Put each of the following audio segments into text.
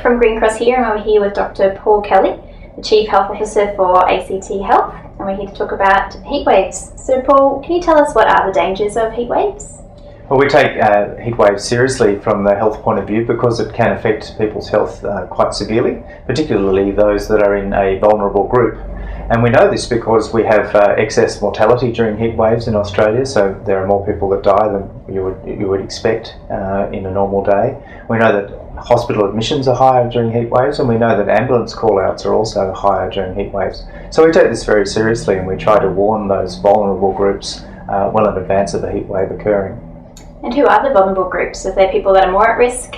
from Green Cross here, and we're here with Dr. Paul Kelly, the Chief Health Officer for ACT Health, and we're here to talk about heat waves. So Paul, can you tell us what are the dangers of heat waves? Well, we take heat waves seriously from the health point of view because it can affect people's health quite severely, particularly those that are in a vulnerable group. And we know this because we have excess mortality during heat waves in Australia, so there are more people that die than you would expect in a normal day. We know that hospital admissions are higher during heat waves, and we know that ambulance call-outs are also higher during heat waves. So we take this very seriously, and we try to warn those vulnerable groups well in advance of a heat wave occurring. And who are the vulnerable groups? Are there people that are more at risk?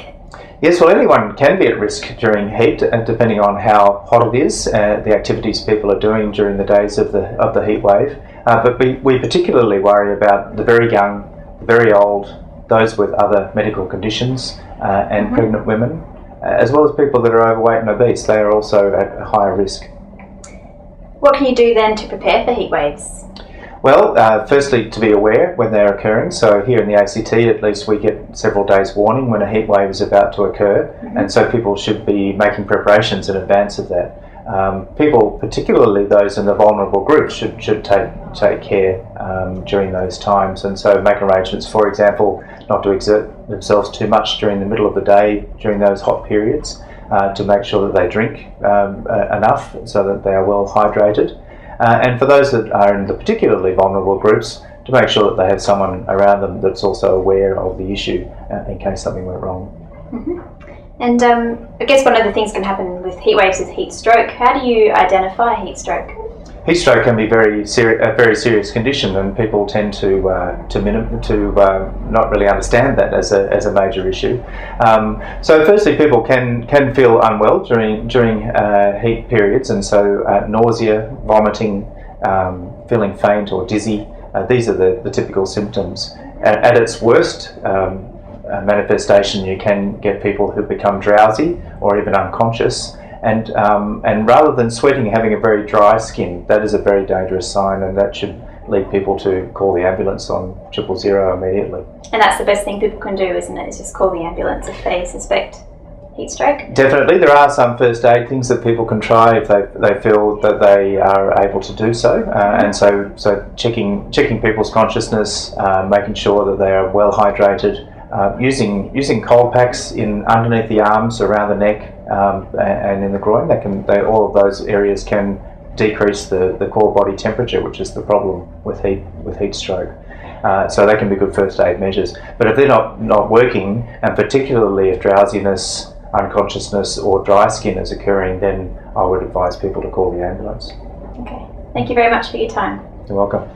Yes, well, anyone can be at risk during heat, and depending on how hot it is, the activities people are doing during the days of the heat wave. But we particularly worry about the very young, the very old, those with other medical conditions, and pregnant women, as well as people that are overweight and obese. They are also at a higher risk. What can you do then to prepare for heat waves? Well, firstly, to be aware when they're occurring. So here in the ACT, at least we get several days warning when a heat wave is about to occur, and so people should be making preparations in advance of that. People, particularly those in the vulnerable groups, should take care during those times, and so make arrangements, for example, not to exert themselves too much during the middle of the day during those hot periods, to make sure that they drink enough so that they are well hydrated. And for those that are in the particularly vulnerable groups, to make sure that they have someone around them that's also aware of the issue in case something went wrong. And I guess one of the things that can happen with heat waves is heat stroke. How do you identify heat stroke? Heat stroke can be a very serious condition, and people tend to not really understand that as a major issue. So firstly, people can feel unwell during heat periods, and so nausea, vomiting, feeling faint or dizzy. These are the typical symptoms. At its worst manifestation, you can get people who become drowsy or even unconscious. And rather than sweating, having a very dry skin, that is a very dangerous sign, and that should lead people to call the ambulance on 000 immediately. And that's the best thing people can do, isn't it? Is just call the ambulance if they suspect heat stroke? Definitely. There are some first aid things that people can try if they feel that they are able to do so. And so checking people's consciousness, making sure that they are well hydrated, using cold packs underneath the arms, around the neck, and in the groin. All of those areas can decrease the core body temperature, which is the problem with heat stroke. So they can be good first aid measures. But if they're not working, and particularly if drowsiness, unconsciousness or dry skin is occurring, then I would advise people to call the ambulance. Okay. Thank you very much for your time. You're welcome.